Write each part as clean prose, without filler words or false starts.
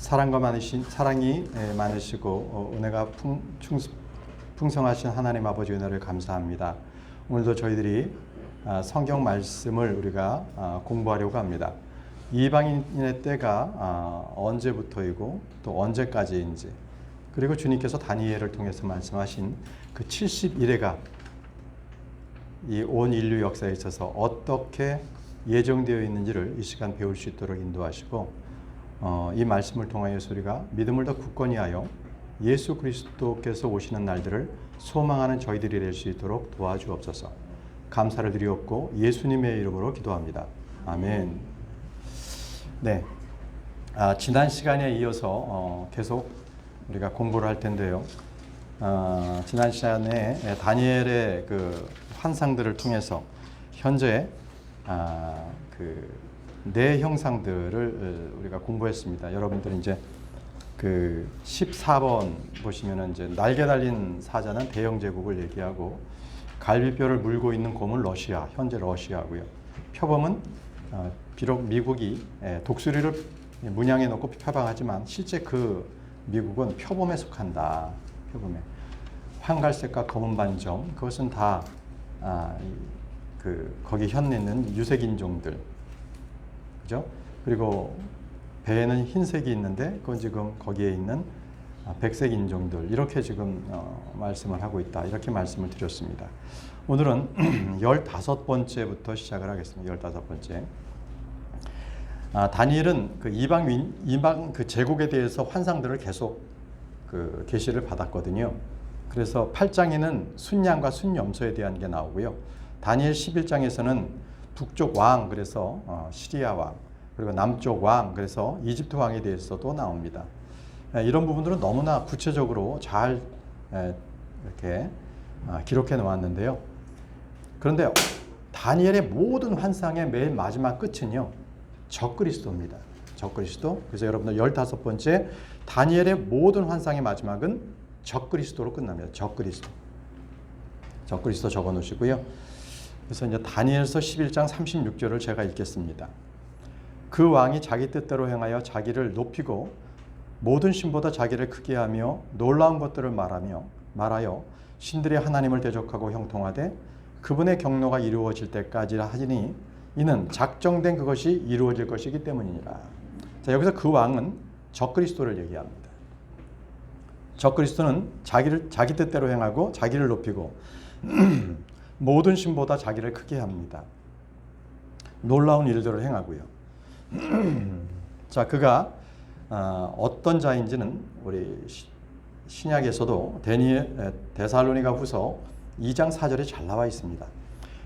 사랑이 많으시고 은혜가 풍성하신 하나님 아버지 은혜를 감사합니다. 오늘도 저희들이 성경 말씀을 우리가 공부하려고 합니다. 이방인의 때가 언제부터이고 또 언제까지인지, 그리고 주님께서 다니엘을 통해서 말씀하신 그 70일회가 이 온 인류 역사에 있어서 어떻게 예정되어 있는지를 이 시간 배울 수 있도록 인도하시고, 이 말씀을 통하여서 우리가 믿음을 더 굳건히 하여 예수 그리스도께서 오시는 날들을 소망하는 저희들이 될 수 있도록 도와주옵소서. 감사를 드리옵고 예수님의 이름으로 기도합니다. 아멘. 네, 지난 시간에 이어서 계속 우리가 공부를 할 텐데요. 지난 시간에 다니엘의 그 환상들을 통해서 현재 네 형상들을 우리가 공부했습니다. 여러분들이 이제 그 14번 보시면은 이제 날개 달린 사자는 대영 제국을 얘기하고, 갈비뼈를 물고 있는 곰은 러시아, 현재 러시아고요. 표범은 비록 미국이 독수리를 문양해 놓고 표방하지만 실제 그 미국은 표범에 속한다. 표범에. 황갈색과 검은 반점, 그것은 다 거기 현내는 유색 인종들, 그죠? 그리고 배에는 흰색이 있는데 그건 지금 거기에 있는 백색 인종들, 이렇게 지금 말씀을 하고 있다. 이렇게 말씀을 드렸습니다. 오늘은 15번째부터 시작을 하겠습니다. 15번째. 다니엘은 그 이방 그 제국에 대해서 환상들을 계속 그 계시를 받았거든요. 그래서 8장에는 순양과 순염소에 대한 게 나오고요. 다니엘 11장에서는 북쪽 왕, 그래서 시리아 왕, 그리고 남쪽 왕, 그래서 이집트 왕에 대해서도 나옵니다. 이런 부분들은 너무나 구체적으로 잘 이렇게 기록해 놓았는데요. 그런데 다니엘의 모든 환상의 맨 마지막 끝은요, 적그리스도입니다. 적그리스도. 그래서 여러분들 15번째 다니엘의 모든 환상의 마지막은 적그리스도로 끝납니다. 적그리스도. 적그리스도 적어 놓으시고요. 그래서 이제 다니엘서 11장 36절을 제가 읽겠습니다. 그 왕이 자기 뜻대로 행하여 자기를 높이고 모든 신보다 자기를 크게 하며 놀라운 것들을 말하여 신들의 하나님을 대적하고 형통하되 그분의 경노가 이루어질 때까지라 하니 이는 작정된 그것이 이루어질 것이기 때문이니라. 자, 여기서 그 왕은 적그리스도를 얘기합니다. 적그리스도는 자기 뜻대로 행하고 자기를 높이고 모든 신보다 자기를 크게 합니다. 놀라운 일들을 행하고요. 자, 그가 어떤 자인지는 우리 신약에서도 데살로니가 후서 2장 4절에 잘 나와 있습니다.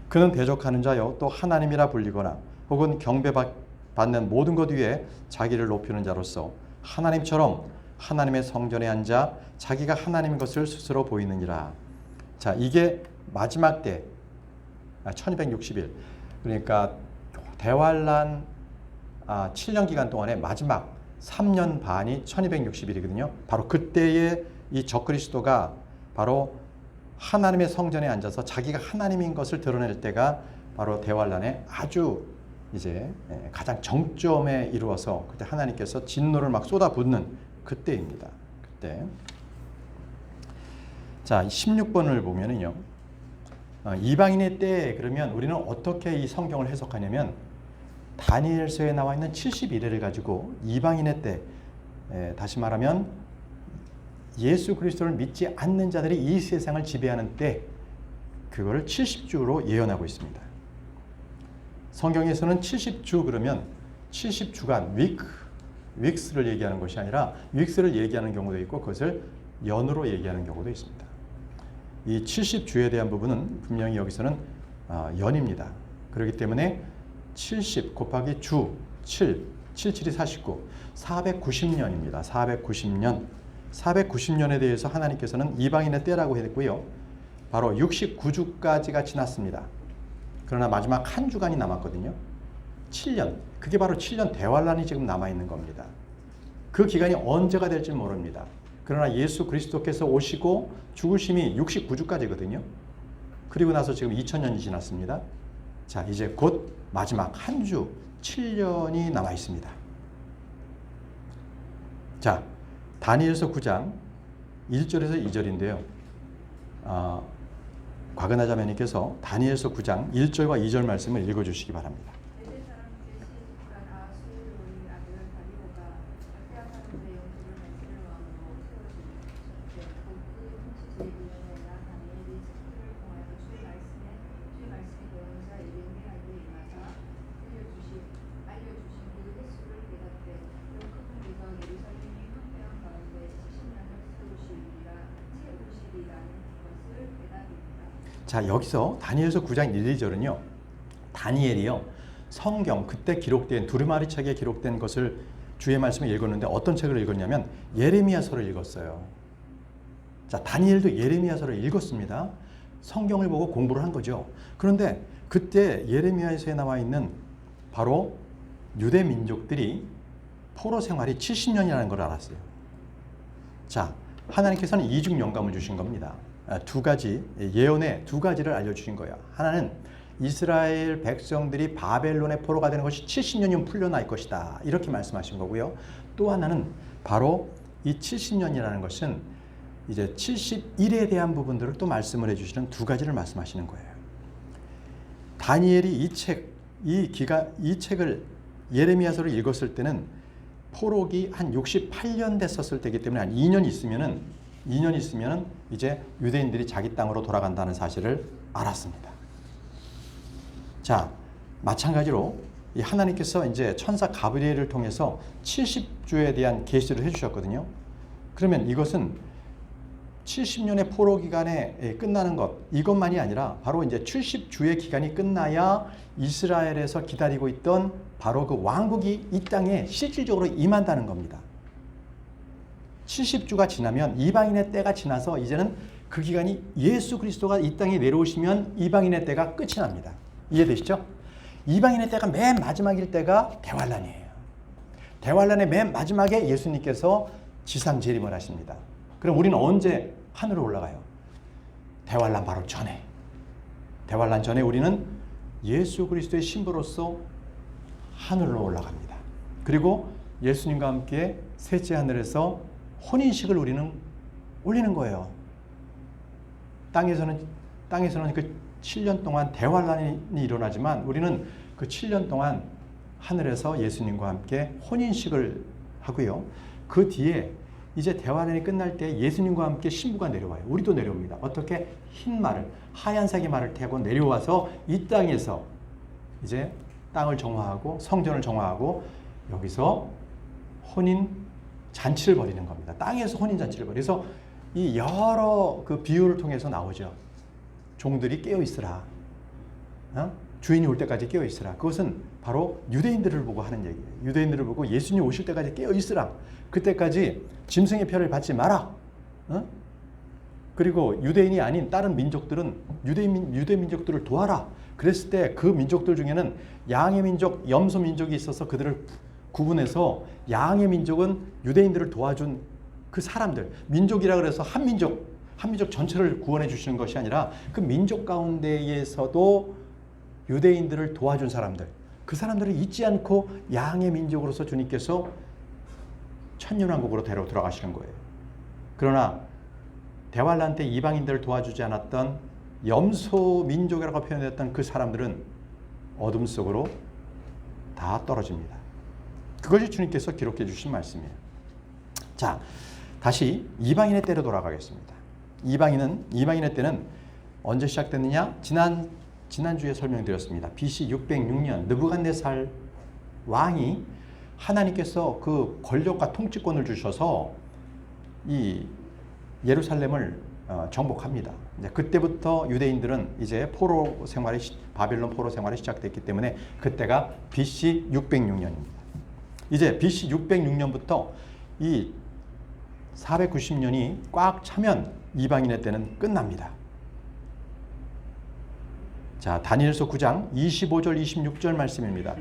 그는 대적하는 자요 또 하나님이라 불리거나 혹은 경배받는 모든 것 위에 자기를 높이는 자로서 하나님처럼 하나님의 성전에 앉아 자기가 하나님인 것을 스스로 보이느니라. 자, 이게 마지막 때 1260일, 그러니까 대환란 7년 기간 동안에 마지막 3년 반이 1260일이거든요. 바로 그때의 이 적그리스도가 바로 하나님의 성전에 앉아서 자기가 하나님인 것을 드러낼 때가 바로 대환란의 아주 이제 가장 정점에 이루어서 그때 하나님께서 진노를 막 쏟아붓는 그때입니다. 그때. 자, 16번을 보면은요. 이방인의 때, 그러면 우리는 어떻게 이 성경을 해석하냐면 다니엘서에 나와 있는 70일회를 가지고 이방인의 때, 다시 말하면 예수 그리스도를 믿지 않는 자들이 이 세상을 지배하는 때, 그거를 70주로 예언하고 있습니다. 성경에서는 70주 그러면 70주간 윅스를 얘기하는 것이 아니라 윅스를 얘기하는 경우도 있고 그것을 연으로 얘기하는 경우도 있습니다. 이 70주에 대한 부분은 분명히 여기서는 연입니다. 그렇기 때문에 70 곱하기 주 7, 77이 49, 490년입니다. 490년. 490년에 대해서 하나님께서는 이방인의 때라고 했고요. 바로 69주까지가 지났습니다. 그러나 마지막 한 주간이 남았거든요. 7년. 그게 바로 7년 대환란이 지금 남아있는 겁니다. 그 기간이 언제가 될지 모릅니다. 그러나 예수 그리스도께서 오시고 죽으심이 69주까지거든요. 그리고 나서 지금 2000년이 지났습니다. 자, 이제 곧 마지막 한 주 7년이 남아 있습니다. 자, 다니엘서 9장 1절에서 2절인데요. 곽은하 자매님께서 다니엘서 9장 1절과 2절 말씀을 읽어주시기 바랍니다. 자, 여기서 다니엘서 9장 1, 2절은요. 다니엘이요. 성경 그때 기록된 두루마리 책에 기록된 것을 주의 말씀을 읽었는데 어떤 책을 읽었냐면 예레미야서를 읽었어요. 자, 다니엘도 예레미야서를 읽었습니다. 성경을 보고 공부를 한 거죠. 그런데 그때 예레미야서에 나와 있는 바로 유대 민족들이 포로 생활이 70년이라는 걸 알았어요. 자, 하나님께서는 이중 영감을 주신 겁니다. 두 가지, 예언의 두 가지를 알려주신 거예요. 하나는 이스라엘 백성들이 바벨론의 포로가 되는 것이 70년이면 풀려날 것이다. 이렇게 말씀하신 거고요. 또 하나는 바로 이 70년이라는 것은 이제 71에 대한 부분들을 또 말씀을 해주시는 두 가지를 말씀하시는 거예요. 다니엘이 이 책을 예레미야서를 읽었을 때는 포로기 한 68년 됐었을 때이기 때문에 한 2년 있으면은 이제 유대인들이 자기 땅으로 돌아간다는 사실을 알았습니다. 자, 마찬가지로 이 하나님께서 이제 천사 가브리엘을 통해서 70주에 대한 계시를 해주셨거든요. 그러면 이것은 70년의 포로 기간에 끝나는 것, 이것만이 아니라 바로 이제 70주의 기간이 끝나야 이스라엘에서 기다리고 있던 바로 그 왕국이 이 땅에 실질적으로 임한다는 겁니다. 70주가 지나면 이방인의 때가 지나서 이제는 그 기간이 예수 그리스도가 이 땅에 내려오시면 이방인의 때가 끝이 납니다. 이해되시죠? 이방인의 때가 맨 마지막일 때가 대환란이에요. 대환란의 맨 마지막에 예수님께서 지상 재림을 하십니다. 그럼 우리는 언제 하늘로 올라가요? 대환란 바로 전에. 대환란 전에 우리는 예수 그리스도의 신부로서 하늘로 올라갑니다. 그리고 예수님과 함께 셋째 하늘에서 혼인식을 우리는 올리는 거예요. 땅에서는 그 7년 동안 대환란이 일어나지만 우리는 그 7년 동안 하늘에서 예수님과 함께 혼인식을 하고요. 그 뒤에 이제 대환란이 끝날 때 예수님과 함께 신부가 내려와요. 우리도 내려옵니다. 어떻게? 흰 말을, 하얀색의 말을 타고 내려와서 이 땅에서 이제 땅을 정화하고 성전을 정화하고 여기서 혼인 잔치를 벌이는 겁니다. 땅에서 혼인 잔치를 벌여서 이 여러 그 비유를 통해서 나오죠. 종들이 깨어 있으라. 주인이 올 때까지 깨어 있으라. 그것은 바로 유대인들을 보고 하는 얘기예요. 유대인들을 보고 예수님 오실 때까지 깨어 있으라. 그때까지 짐승의 표를 받지 마라. 그리고 유대인이 아닌 다른 민족들은 유대 민족들을 도와라. 그랬을 때 그 민족들 중에는 양의 민족, 염소 민족이 있어서 그들을 구분해서 양의 민족은 유대인들을 도와준 그 사람들, 민족이라 그래서 한 민족 전체를 구원해 주시는 것이 아니라 그 민족 가운데에서도 유대인들을 도와준 사람들, 그 사람들을 잊지 않고 양의 민족으로서 주님께서 천년왕국으로 데려 들어가시는 거예요. 그러나 대환란 때 이방인들을 도와주지 않았던 염소 민족이라고 표현했던 그 사람들은 어둠 속으로 다 떨어집니다. 그것이 주님께서 기록해 주신 말씀이에요. 자, 다시 이방인의 때로 돌아가겠습니다. 이방인의 때는 언제 시작됐느냐? 지난주에 설명드렸습니다. BC 606년 느부갓네살 왕이 하나님께서 그 권력과 통치권을 주셔서 이 예루살렘을 정복합니다. 이제 그때부터 유대인들은 이제 바빌론 포로 생활이 시작됐기 때문에 그때가 BC 606년입니다. 이제 BC 606년부터 이 490년이 꽉 차면 이방인의 때는 끝납니다. 자, 다니엘서 9장 25절 26절 말씀입니다.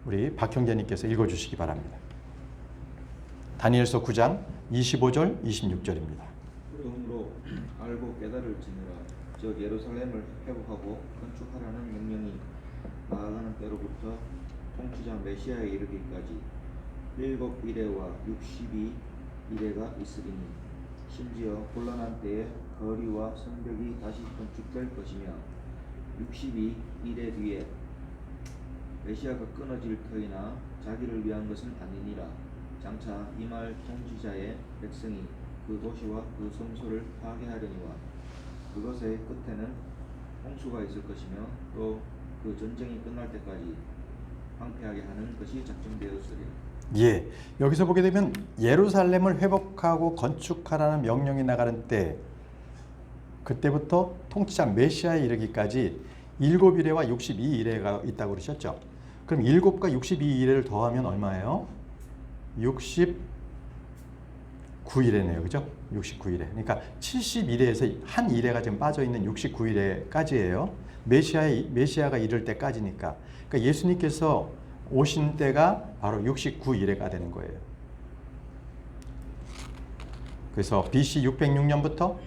우리 박형재님께서 읽어주시기 바랍니다. 다니엘서 9장 25절 26절입니다. 그러므로 알고 깨달을지니라. 즉 예루살렘을 회복하고 건축하라는 명령이 나아가는 때로부터 통치자 메시아에 이르기까지 7 이레와 60이 이래가 있으리니 심지어 곤란한 때에 거리와 성벽이 다시 건축될 것이며 62일에 뒤에 메시아가 끊어질 터이나 자기를 위한 것은 아니니라. 장차 이 말 통치자의 백성이 그 도시와 그 성소를 파괴하려니와 그것의 끝에는 홍수가 있을 것이며 또 그 전쟁이 끝날 때까지 황폐하게 하는 것이 작정되었으리라. 예, 여기서 보게 되면 예루살렘을 회복하고 건축하라는 명령이 나가는 때, 그때부터 통치자 메시아에 이르기까지 7일에와 62일에가 있다고 그러셨죠. 그럼 7과 62일을 더하면 얼마예요? 69일이네요. 그죠? 69일에. 그러니까 70일에서 한 일회가 지금 빠져 있는 69일에까지예요. 메시아가 이를 때까지니까. 그러니까 예수님께서 오신 때가 바로 69일에가 되는 거예요. 그래서 BC 606년부터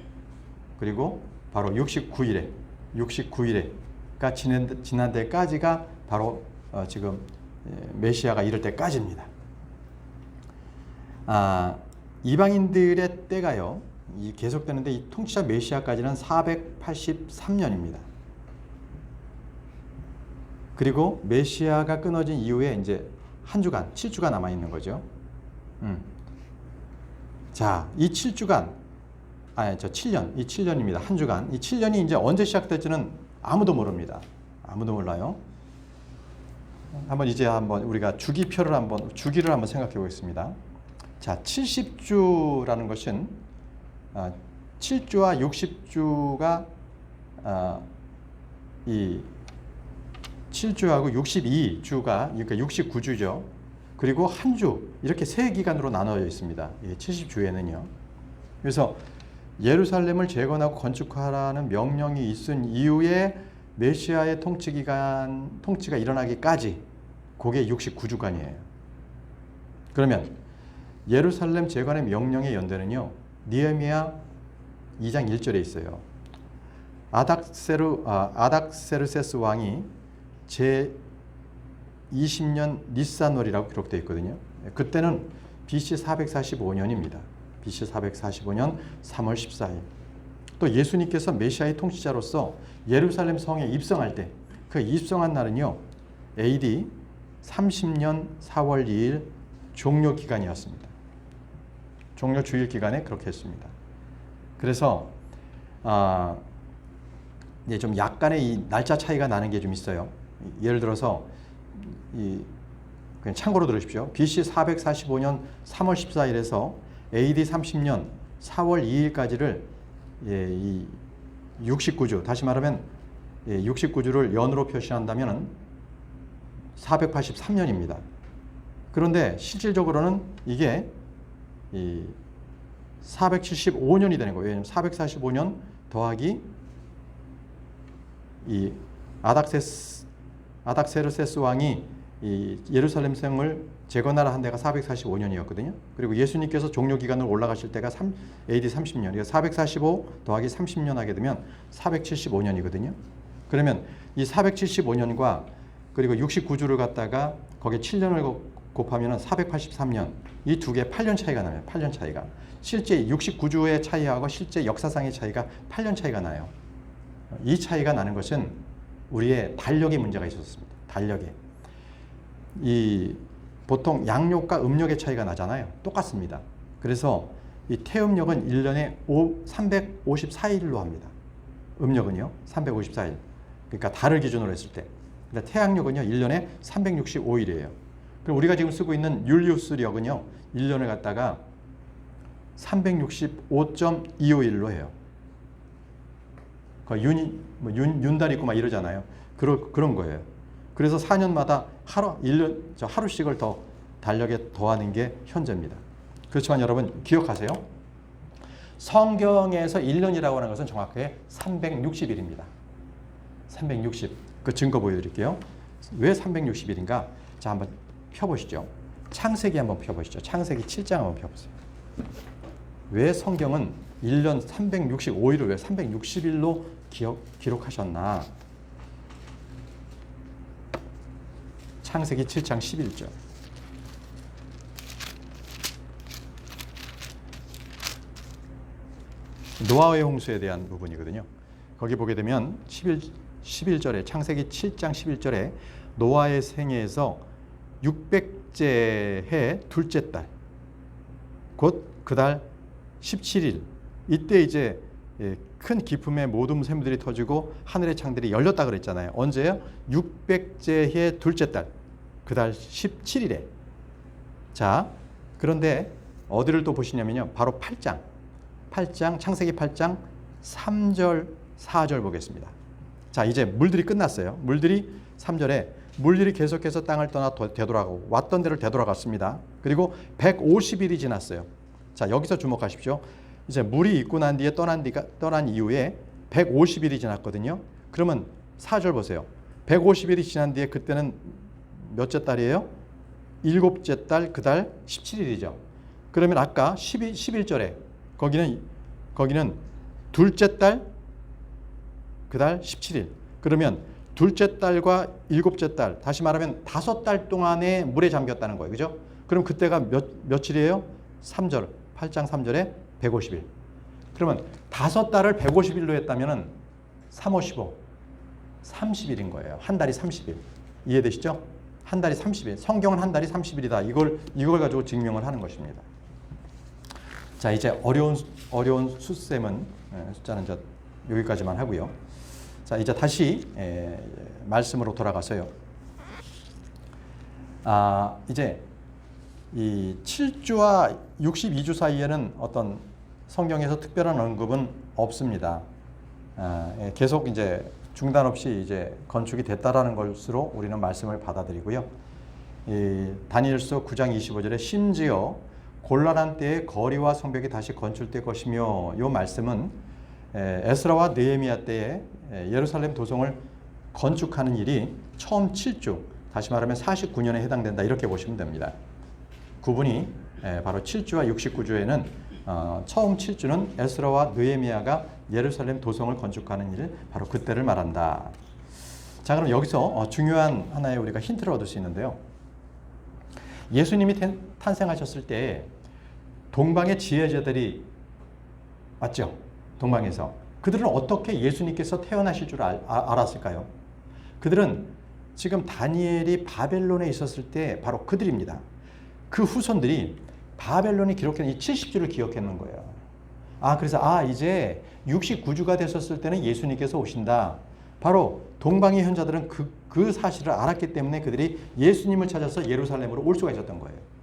그리고 바로 69일에가 지난 데까지가 바로 지금 메시아가 이를 때까지입니다. 이방인들의 때가요, 계속되는데 이 통치자 메시아까지는 483년입니다. 그리고 메시아가 끊어진 이후에 이제 한 주간, 7주가 남아 있는 거죠. 자, 이 7주간, 이 7년입니다. 한 주간. 이 7년이 이제 언제 시작될지는 아무도 모릅니다. 아무도 몰라요. 한번 우리가 주기를 한번 생각해 보겠습니다. 자, 70주라는 것은 7주와 60주가 이 7주하고 62주가 그러니까 69주죠. 그리고 한 주 이렇게 세 기간으로 나눠져 있습니다. 70주에는요. 그래서 예루살렘을 재건하고 건축하라는 명령이 있은 이후에 메시아의 통치가 일어나기까지 그게 69주간이에요. 그러면 예루살렘 재건의 명령의 연대는요, 느헤미야 2장 1절에 있어요. 아닥세르세스 왕이 제 20년 니산월이라고 기록되어 있거든요. 그때는 BC 445년입니다. BC 445년 3월 14일. 또 예수님께서 메시아의 통치자로서 예루살렘 성에 입성할 때, 그 입성한 날은요, AD 30년 4월 2일 종료 기간이었습니다. 종료 주일 기간에 그렇게 했습니다. 그래서 좀 약간의 이 날짜 차이가 나는 게 좀 있어요. 예를 들어서 그냥 참고로 들으십시오. BC 445년 3월 14일에서 AD 30년 4월 2일까지를 이 69주, 다시 말하면 69주를 연으로 표시한다면 483년입니다. 그런데 실질적으로는 이게 475년이 되는 거예요. 왜냐하면 445년 더하기 이 아닥세르세스 왕이 이 예루살렘 성을 재건하라 한 데가 445년이었거든요. 그리고 예수님께서 종료 기간으로 올라가실 때가 AD 30년. 그러니까 445 더하기 30년 하게 되면 475년이거든요. 그러면 이 475년과 그리고 69주를 갖다가 거기에 7년을 곱하면 483년. 이 두 개 8년 차이가 나요. 8년 차이가. 실제 69주의 차이하고 실제 역사상의 차이가 8년 차이가 나요. 이 차이가 나는 것은 우리의 달력에 문제가 있었습니다. 달력에. 보통 양력과 음력의 차이가 나잖아요. 똑같습니다. 그래서 이 태음력은 1년에 354일로 합니다. 음력은요, 354일. 그러니까 달을 기준으로 했을 때. 근데 태양력은요, 1년에 365일이에요. 그럼 우리가 지금 쓰고 있는 율리우스력은요, 1년을 갖다가 365.251로 해요. 윤달 있고 막 이러잖아요. 그런 거예요. 그래서 4년마다 하루씩을 더 달력에 더하는 게 현재입니다. 그렇지만 여러분 기억하세요. 성경에서 1년이라고 하는 것은 정확하게 360일입니다. 360. 그 증거 보여드릴게요. 왜 360일인가? 자, 한번 펴보시죠. 창세기 한번 펴보시죠. 창세기 7장 한번 펴보세요. 왜 성경은 1년 365일을 왜 360일로 기록하셨나? 창세기 7장 11절. 노아의 홍수에 대한 부분이거든요. 거기 보게 되면 11절에 창세기 7장 11절에 노아의 생애에서 600째 해 둘째 달, 곧 그달 17일, 이때 이제 큰 기품의 모든 샘들이 터지고 하늘의 창들이 열렸다 그랬잖아요. 언제요? 600째 해 둘째 달, 그달 17일에. 자, 그런데 어디를 또 보시냐면요. 바로 8장, 창세기 8장 3절, 4절 보겠습니다. 자, 이제 물들이 끝났어요. 물들이 3절에 물들이 계속해서 땅을 떠나 되돌아가고 왔던 데를 되돌아갔습니다. 그리고 150일이 지났어요. 자, 여기서 주목하십시오. 이제 물이 있고 난 뒤에 떠난 이후에 150일이 지났거든요. 그러면 4절 보세요. 150일이 지난 뒤에 그때는 몇째 달이에요? 7째 달, 그달 17일이죠. 그러면 아까 11절에 거기는 둘째 달, 그달 17일. 그러면 둘째 달과 7째 달, 다시 말하면 5달 동안에 물에 잠겼다는 거예요. 그죠? 그럼 그때가 며칠이에요? 3절, 8장 3절에 150일. 그러면 5달을 150일로 했다면 3, 5, 15, 30일인 거예요. 한 달이 30일. 이해되시죠? 한 달이 30일. 성경은 한 달이 30일이다. 이걸 가지고 증명을 하는 것입니다. 자, 이제 어려운 숫셈은 숫자는 이제 여기까지만 하고요. 자, 이제 다시 말씀으로 돌아가서요. 이제 이 7주와 62주 사이에는 어떤 성경에서 특별한 언급은 없습니다. 계속 이제 중단 없이 이제 건축이 됐다라는 것으로 우리는 말씀을 받아들이고요. 이 다니엘서 9장 25절에 심지어 곤란한 때에 거리와 성벽이 다시 건축될 것이며, 이 말씀은 에스라와 느헤미야 때에 예루살렘 도성을 건축하는 일이 처음 7주, 다시 말하면 49년에 해당된다, 이렇게 보시면 됩니다. 구분이 바로 7주와 69주에는 처음 7주는 에스라와 느헤미야가 예루살렘 도성을 건축하는 일, 바로 그때를 말한다. 자, 그럼 여기서 중요한 하나의 우리가 힌트를 얻을 수 있는데요. 예수님이 탄생하셨을 때 동방의 지혜자들이 왔죠. 동방에서. 그들은 어떻게 예수님께서 태어나실 줄 알았을까요? 그들은 지금 다니엘이 바벨론에 있었을 때 바로 그들입니다. 그 후손들이 바벨론이 기록한 이 70주를 기억했는 거예요. 그래서 이제 69주가 됐었을 때는 예수님께서 오신다. 바로 동방의 현자들은 그 사실을 알았기 때문에 그들이 예수님을 찾아서 예루살렘으로 올 수가 있었던 거예요.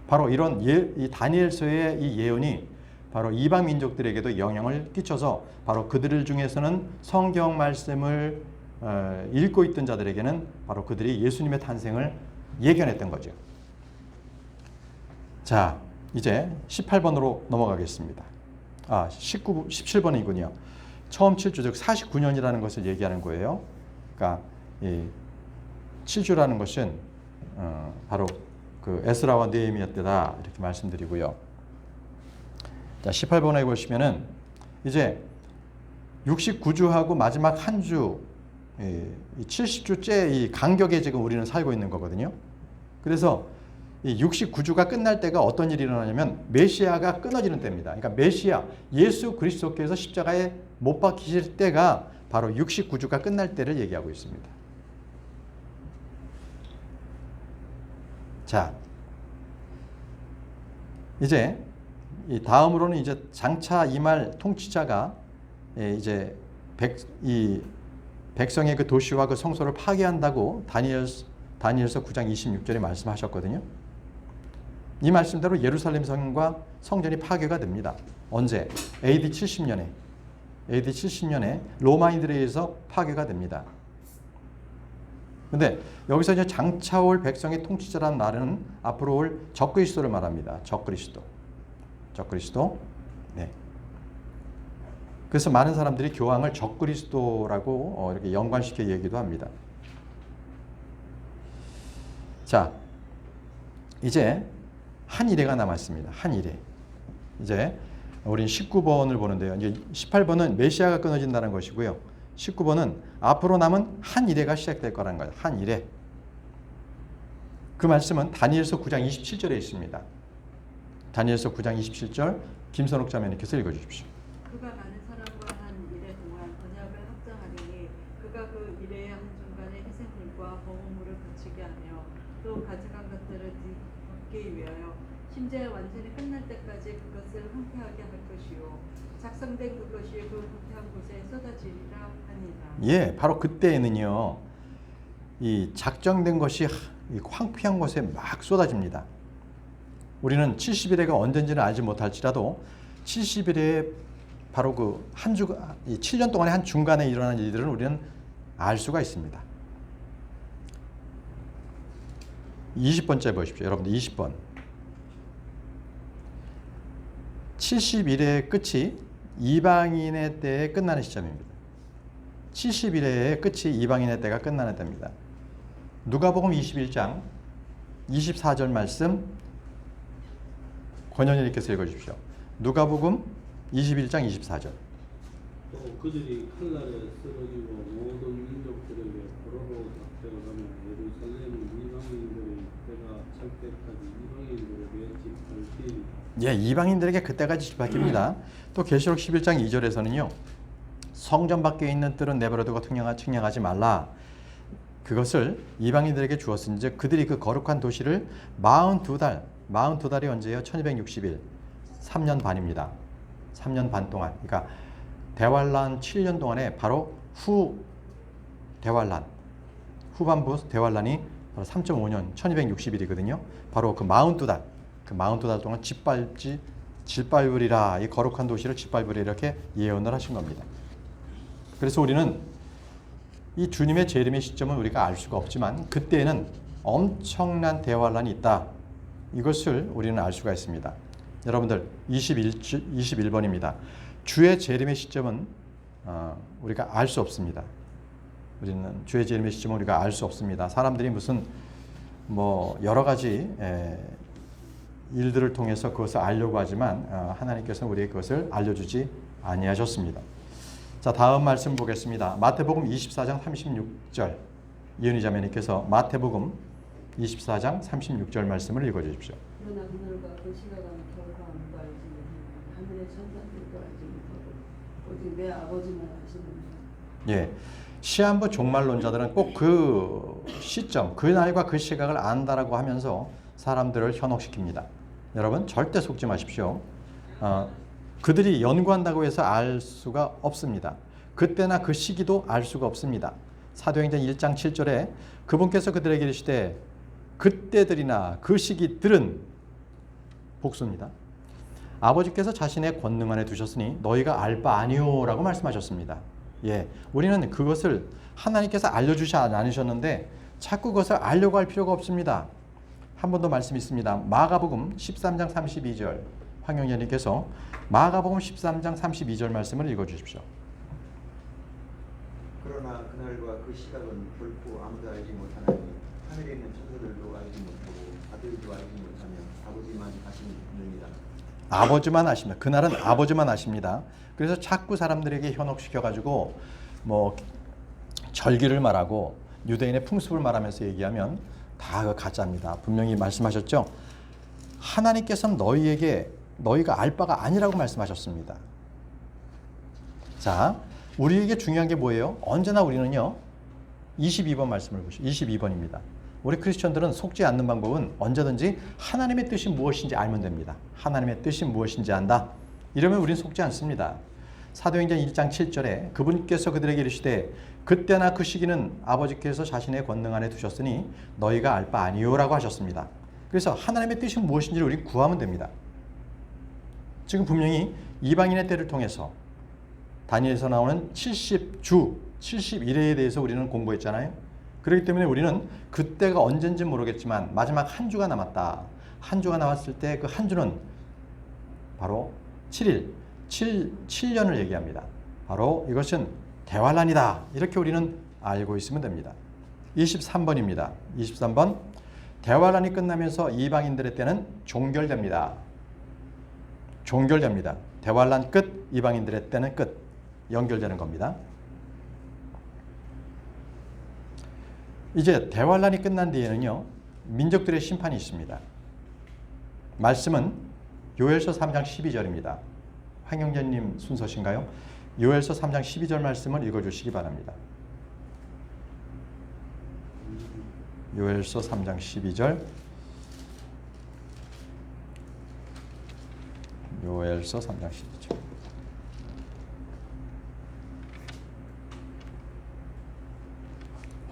바로 이런 이 다니엘서의 이 예언이 바로 이방 민족들에게도 영향을 끼쳐서 바로 그들 중에서는 성경 말씀을 읽고 있던 자들에게는 바로 그들이 예수님의 탄생을 예견했던 거죠. 자, 이제 18번으로 넘어가겠습니다. 17번이군요. 처음 7주, 즉 49년이라는 것을 얘기하는 거예요. 그러니까 이 7주라는 것은 바로 그 에스라와 느헤미야 때다, 이렇게 말씀드리고요. 자, 18번에 보시면은 이제 69주하고 마지막 한 주, 70주째 이 간격에 지금 우리는 살고 있는 거거든요. 그래서 이 69주가 끝날 때가 어떤 일이 일어나냐면 메시아가 끊어지는 때입니다. 그러니까 메시아, 예수 그리스도께서 십자가에 못 박히실 때가 바로 69주가 끝날 때를 얘기하고 있습니다. 자, 이제 이 다음으로는 이제 장차 임할 통치자가 이제 백성의 그 도시와 그 성소를 파괴한다고 다니엘서 9장 26절에 말씀하셨거든요. 이 말씀대로 예루살렘 성과 성전이 파괴가 됩니다. 언제? AD 70년에 로마인들에 의해서 파괴가 됩니다. 근데 여기서 이제 장차 올 백성의 통치자라는 말은 앞으로 올 적그리스도를 말합니다. 적그리스도. 네. 그래서 많은 사람들이 교황을 적그리스도라고 이렇게 연관시켜 얘기도 합니다. 자, 이제 한 이래가 남았습니다. 한 이래. 이제 우린 19번을 보는데요. 이제 18번은 메시아가 끊어진다는 것이고요. 19번은 앞으로 남은 한 이래가 시작될 거라는 거예요. 한 이래. 그 말씀은 다니엘서 9장 27절에 있습니다. 다니엘서 9장 27절 김선욱 자매님께서 읽어주십시오. 그가 많은 사람과 한 일에 동안 언약을 확장하리니 그가 그 일의 한 중간에 희생물과 범물을 바치게 하며 또 가져간 것들을 덮기 위하여 심지어 완전히 끝날 때까지 그것을 황폐하게 할 것이요 작성된 그것이 그 황폐한 곳에 쏟아지리라 하니라. 예, 바로 그때에는요, 이 작정된 것이 이 황폐한 곳에 막 쏟아집니다. 우리는 70일에가 언젠지는 알지 못할지라도 70일에 바로 그 한 주, 7년 동안의 한 중간에 일어난 일들은 우리는 알 수가 있습니다. 20번째 보십시오. 여러분들 20번. 70일의 끝이 이방인의 때에 끝나는 시점입니다. 70일의 끝이 이방인의 때가 끝나는 때입니다. 누가복음 21장 24절 말씀 권현일님께서 읽어주십시오. 누가복음 21장 24절. 또 그들이 칼날에 쓰러지고 모든 민족들에게 포로로 잡혀가며 예루살렘 이방인들의 때가 찰 때까지 이방인들에게 집할지니. 예, 이방인들에게 그때까지 집합입니다. 또 계시록 11장 2절에서는요. 성전 밖에 있는 뜰은 내버려두고 측량하지 말라. 그것을 이방인들에게 주었은즉 그들이 그 거룩한 도시를 42달이 언제예요? 1260일. 3년 반입니다. 3년 반 동안. 그러니까 대환란 7년 동안에 바로 대환란, 후반부 대환란이 바로 3.5년 1260일이거든요. 바로 그 42달 동안 짓밟으리라, 이 거룩한 도시를 짓밟으리라 이렇게 예언을 하신 겁니다. 그래서 우리는 이 주님의 재림의 시점은 우리가 알 수가 없지만 그때에는 엄청난 대환란이 있다. 이것을 우리는 알 수가 있습니다. 여러분들 21번입니다. 주의 재림의 시점은 우리가 알 수 없습니다. 우리는 주의 재림의 시점은 우리가 알 수 없습니다. 사람들이 무슨 여러 가지 일들을 통해서 그것을 알려고 하지만 하나님께서는 우리에게 그것을 알려주지 아니하셨습니다. 자, 다음 말씀 보겠습니다. 마태복음 24장 36절 이은희 자매님께서 마태복음 24장 36절 말씀을 읽어주십시오. 그러나 그날과 그 시각은 결코 아무도 알지 못하며 하늘의 천사들도 알지 못하고 오직 내 아버지만 아시느니라. 예, 시한부 종말론자들은 꼭 그 시점, 그 날과 그 시각을 안다라고 하면서 사람들을 현혹시킵니다. 여러분 절대 속지 마십시오. 그들이 연구한다고 해서 알 수가 없습니다. 그때나 그 시기도 알 수가 없습니다. 사도행전 1장 7절에 그분께서 그들에게 이르시되 그때들이나 그 시기들은 복수입니다. 아버지께서 자신의 권능 안에 두셨으니 너희가 알 바 아니오라고 말씀하셨습니다. 예, 우리는 그것을 하나님께서 알려주지 않으셨는데 자꾸 그것을 알려고 할 필요가 없습니다. 한 번 더 말씀 있습니다. 마가복음 13장 32절 황영연님께서 마가복음 13장 32절 말씀을 읽어주십시오. 그러나 그날과 그 시각은 결코 아무도 알지 못하나니 하늘에 있는 천사들도 알지 못하고 아들도 알지 못하며 아버지만 아시느니라. 아버지만 아십니다. 그날은 아버지만 아십니다. 그래서 자꾸 사람들에게 현혹시켜가지고 절기를 말하고 유대인의 풍습을 말하면서 얘기하면 다 가짜입니다. 분명히 말씀하셨죠. 하나님께서는 너희가 알 바가 아니라고 말씀하셨습니다. 자, 우리에게 중요한 게 뭐예요? 언제나 우리는요. 22번 말씀을 보시죠. 22번입니다. 우리 크리스천들은 속지 않는 방법은 언제든지 하나님의 뜻이 무엇인지 알면 됩니다. 하나님의 뜻이 무엇인지 안다. 이러면 우리는 속지 않습니다. 사도행전 1장 7절에 그분께서 그들에게 이르시되 그때나 그 시기는 아버지께서 자신의 권능 안에 두셨으니 너희가 알 바 아니오라고 하셨습니다. 그래서 하나님의 뜻이 무엇인지를 우리 구하면 됩니다. 지금 분명히 이방인의 때를 통해서 다니엘에서 나오는 70주, 70일에 대해서 우리는 공부했잖아요. 그렇기 때문에 우리는 그때가 언젠지 모르겠지만 마지막 한 주가 남았다. 한 주가 남았을 때 그 한 주는 바로 7년을 얘기합니다. 바로 이것은 대환란이다. 이렇게 우리는 알고 있으면 됩니다. 23번입니다. 23번. 대환란이 끝나면서 이방인들의 때는 종결됩니다. 종결됩니다. 대환란 끝, 이방인들의 때는 끝. 연결되는 겁니다. 이제 대환란이 끝난 뒤에는요. 민족들의 심판이 있습니다. 말씀은 요엘서 3장 12절입니다. 황영재님 순서신가요? 요엘서 3장 12절 말씀을 읽어주시기 바랍니다. 요엘서 3장 12절. 요엘서 3장 12절.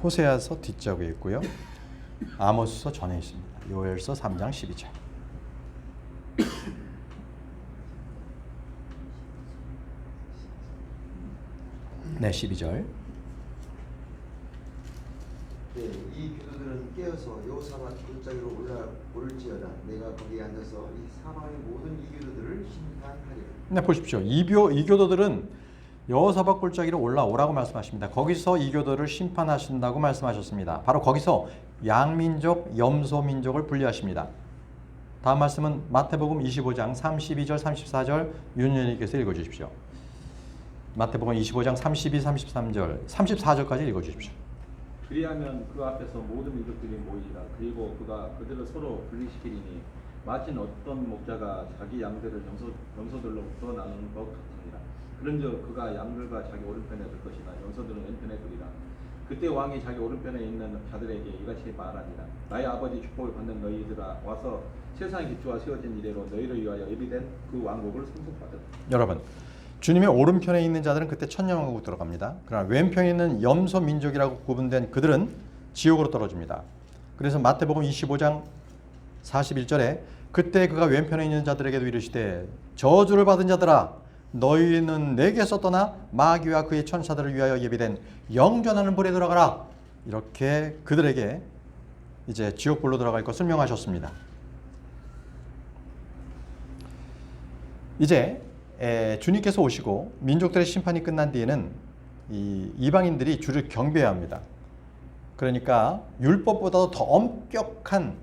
호세아서 뒷쪽에 있고요. 아모스서 전에 있습니다. 요엘서 3장 12절. 네, 12절. 네, 이 교도들은 깨어서 여호사밧 골짜기로 오를지어다. 내가 거기에 앉아서 이 사방의 모든 이 교도들을 심판하리라. 네, 보십시오. 이 교도들은 여호사밧 골짜기로 올라오라고 말씀하십니다. 거기서 이 교도를 심판하신다고 말씀하셨습니다. 바로 거기서 양민족, 염소민족을 분리하십니다. 다음 말씀은 마태복음 25장 32절, 34절 윤현희께서 읽어주십시오. 마태복음 25장 32, 33절, 34절까지 읽어주십시오. 그리하면 그 앞에서 모든 민족들이 모이리라. 그리고 그가 그들을 서로 분리시키리니 마침 어떤 목자가 자기 양들을 염소들로부터 나누는 것 같으니라. 그런즉 그가 양들과 자기 오른편에 둘 것이나 염소들은 왼편에 두리라. 그때 왕이 자기 오른편에 있는 자들에게 이같이 말하니라. 나의 아버지 축복을 받는 너희들아, 와서 세상의 기초가 세워진 이래로 너희를 위하여 예비된 그 왕국을 상속받으라. 여러분, 주님의 오른편에 있는 자들은 그때 천년왕국 들어갑니다. 그러나 왼편에 있는 염소 민족이라고 구분된 그들은 지옥으로 떨어집니다. 그래서 마태복음 25장 41절에 그때 그가 왼편에 있는 자들에게도 이르시되 저주를 받은 자들아, 너희는 내게서 떠나 마귀와 그의 천사들을 위하여 예비된 영전하는 불에 들어가라. 이렇게 그들에게 이제 지옥불로 들어갈 것을 명하셨습니다. 이제 주님께서 오시고 민족들의 심판이 끝난 뒤에는 이 이방인들이 주를 경배해야 합니다. 그러니까 율법보다도 더 엄격한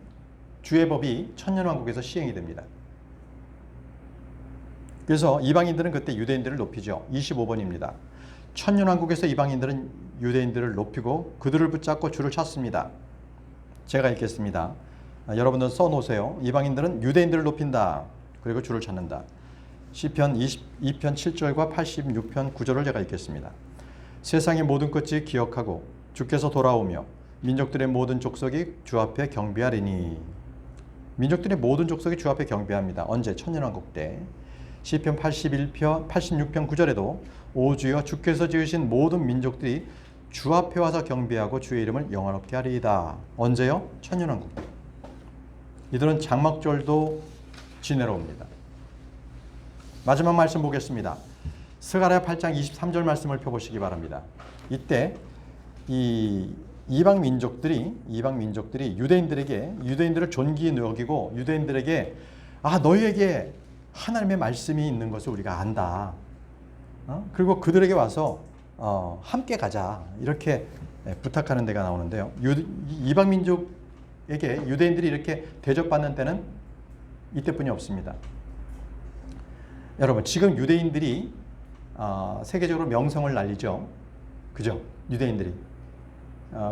주의 법이 천년왕국에서 시행이 됩니다. 그래서 이방인들은 그때 유대인들을 높이죠. 25번입니다. 천년왕국에서 이방인들은 유대인들을 높이고 그들을 붙잡고 주를 찾습니다. 제가 읽겠습니다. 여러분들 써놓으세요. 이방인들은 유대인들을 높인다. 그리고 주를 찾는다. 시편 22편 7절과 86편 9절을 제가 읽겠습니다. 세상의 모든 끝이 기억하고 주께서 돌아오며 민족들의 모든 족속이 주 앞에 경배하리니. 민족들의 모든 족속이 주 앞에 경배합니다. 언제? 천년왕국 때. 시편 86편 9절에도 오 주여 주께서 지으신 모든 민족들이 주 앞에 와서 경배하고 주의 이름을 영화롭게 하리이다. 언제요? 천년왕국 때. 이들은 장막절도 지내러 옵니다. 마지막 말씀 보겠습니다. 스가랴 8장 23절 말씀을 펴보시기 바랍니다. 이때 이 이방 민족들이 유대인들을 존귀히 여기고 유대인들에게 너희에게 하나님의 말씀이 있는 것을 우리가 안다. 그리고 그들에게 와서 함께 가자. 이렇게 부탁하는 데가 나오는데요. 이방 민족에게 유대인들이 이렇게 대접받는 때는 이때뿐이 없습니다. 여러분, 지금 유대인들이 세계적으로 명성을 날리죠. 그죠? 유대인들이.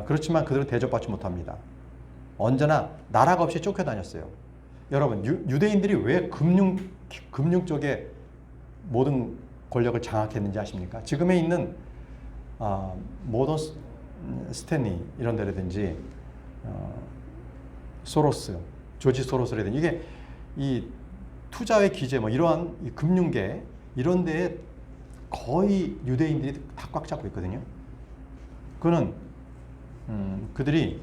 그렇지만 그들은 대접받지 못합니다. 언제나 나라가 없이 쫓겨다녔어요. 여러분, 유대인들이 왜 금융 쪽에 모든 권력을 장악했는지 아십니까? 지금에 있는 모던 스탠리 이런 데라든지 소로스, 조지 소로스라든지 이게 이 투자의 기재 이러한 이 금융계 이런 데에 거의 유대인들이 다 꽉 잡고 있거든요. 그거는 그들이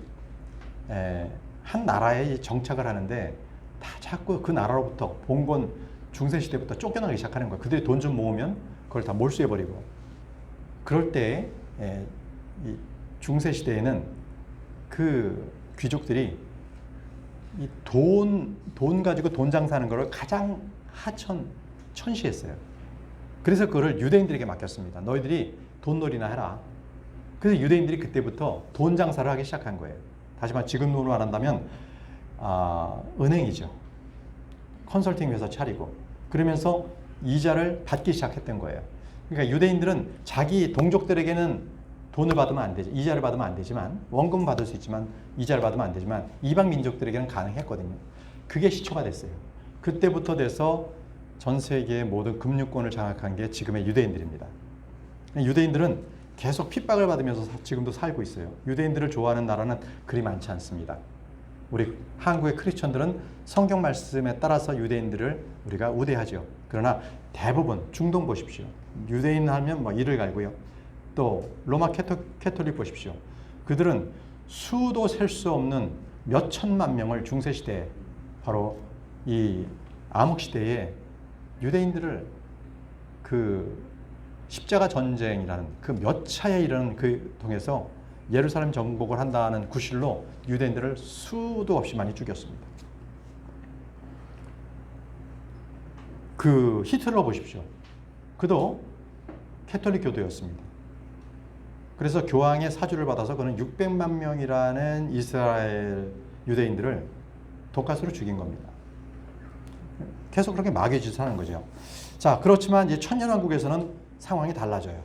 한 나라에 정착을 하는데 다 자꾸 그 나라로부터 봉건 중세시대부터 쫓겨나기 시작하는 거예요. 그들이 돈 좀 모으면 그걸 다 몰수해버리고. 그럴 때 이 중세시대에는 그 귀족들이 이 돈 가지고 돈 장사하는 것을 가장 천시했어요. 그래서 그거를 유대인들에게 맡겼습니다. 너희들이 돈놀이나 해라. 그래서 유대인들이 그때부터 돈 장사를 하기 시작한 거예요. 다시 말해 지금 돈으로 말한다면 은행이죠. 컨설팅 회사 차리고 그러면서 이자를 받기 시작했던 거예요. 그러니까 유대인들은 자기 동족들에게는 돈을 받으면 안 되지, 이자를 받으면 안 되지만 원금 받을 수 있지만 이자를 받으면 안 되지만 이방 민족들에게는 가능했거든요. 그게 시초가 됐어요. 그때부터 돼서 전 세계의 모든 금융권을 장악한 게 지금의 유대인들입니다. 유대인들은 계속 핍박을 받으면서 지금도 살고 있어요. 유대인들을 좋아하는 나라는 그리 많지 않습니다. 우리 한국의 크리스천들은 성경 말씀에 따라서 유대인들을 우리가 우대하죠. 그러나 대부분 중동 보십시오. 유대인 하면 뭐 이를 갈고요. 또 로마 캐톨릭 보십시오. 그들은 수도 셀 수 없는 몇 천만 명을 중세시대에 바로 이 암흑시대에 유대인들을 그 십자가 전쟁이라는 그 몇 차에 이르는 그 통해서 예루살렘 정복을 한다는 구실로 유대인들을 수도 없이 많이 죽였습니다. 그 히틀러 보십시오. 그도 캐톨릭 교도였습니다. 그래서 교황의 사주를 받아서 그는 600만 명이라는 이스라엘 유대인들을 독가스로 죽인 겁니다. 계속 그렇게 마귀의 짓을 하는 거죠. 자, 그렇지만 이제 천년왕국에서는 상황이 달라져요.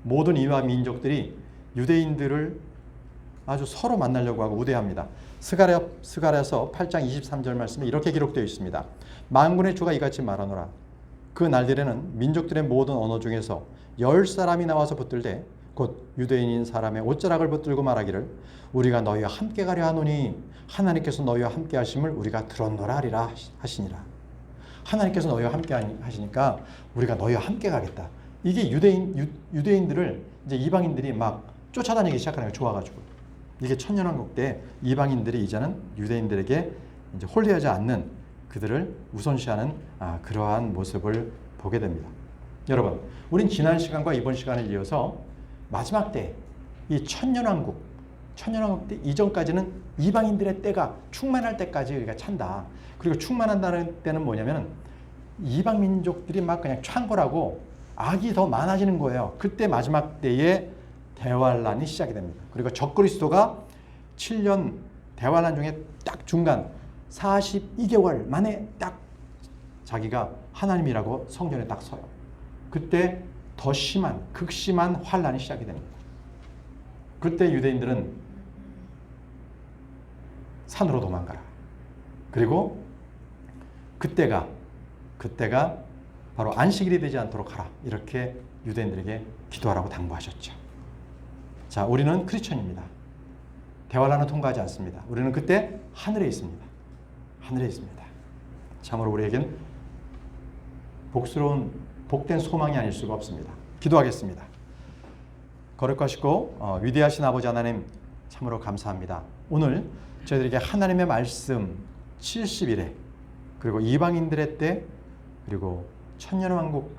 모든 이방 민족들이 유대인들을 아주 서로 만나려고 하고 우대합니다. 스가랴서 8장 23절 말씀에 이렇게 기록되어 있습니다. 만군의 주가 이같이 말하노라. 그 날들에는 민족들의 모든 언어 중에서 10사람이 나와서 붙들되 곧 유대인인 사람의 옷자락을 붙들고 말하기를 우리가 너희와 함께 가려 하노니 하나님께서 너희와 함께 하심을 우리가 들었노라 하리라 하시니라. 하나님께서 너희와 함께 하시니까 우리가 너희와 함께 가겠다. 이게 유대인들을 이제 이방인들이 막 쫓아다니기 시작하는 거예요. 좋아가지고. 이게 천년왕국 때 이방인들이 이제는 유대인들에게 이제 홀대하지 않는 그들을 우선시하는 그러한 모습을 보게 됩니다. 여러분, 우린 지난 시간과 이번 시간을 이어서 마지막 때 이 천년왕국 때 이전까지는 이방인들의 때가 충만할 때까지 우리가 찬다. 그리고 충만한다는 때는 뭐냐면 이방 민족들이 막 그냥 창궐하고 악이 더 많아지는 거예요. 그때 마지막 때에 대환란이 시작이 됩니다. 그리고 적그리스도가 7년 대환란 중에 딱 중간 42개월 만에 딱 자기가 하나님이라고 성전에 딱 서요. 그때 더 심한 극심한 환란이 시작이 됩니다. 그때 유대인들은 산으로 도망가라. 그리고 그때가 바로 안식일이 되지 않도록 하라. 이렇게 유대인들에게 기도하라고 당부하셨죠. 자, 우리는 크리스천입니다. 대환란은 통과하지 않습니다. 우리는 그때 하늘에 있습니다. 하늘에 있습니다. 참으로 우리에겐 복된 소망이 아닐 수가 없습니다. 기도하겠습니다. 거룩하시고 위대하신 아버지 하나님 참으로 감사합니다. 오늘 저희들에게 하나님의 말씀 70일에 그리고 이방인들의 때 그리고 천년왕국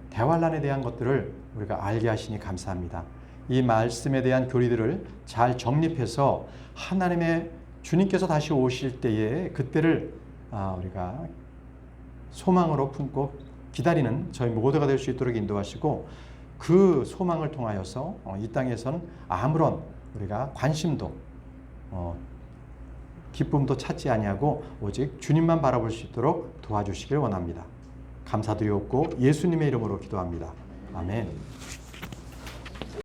대환란에 대한 것들을 우리가 알게 하시니 감사합니다. 이 말씀에 대한 교리들을 잘 정립해서 하나님의 주님께서 다시 오실 때에 그때를 우리가 소망으로 품고 기다리는 저희 모두가 될 수 있도록 인도하시고 그 소망을 통하여서 이 땅에서는 아무런 우리가 관심도 기쁨도 찾지 아니하고 오직 주님만 바라볼 수 있도록 도와주시길 원합니다. 감사드리옵고 예수님의 이름으로 기도합니다. 아멘.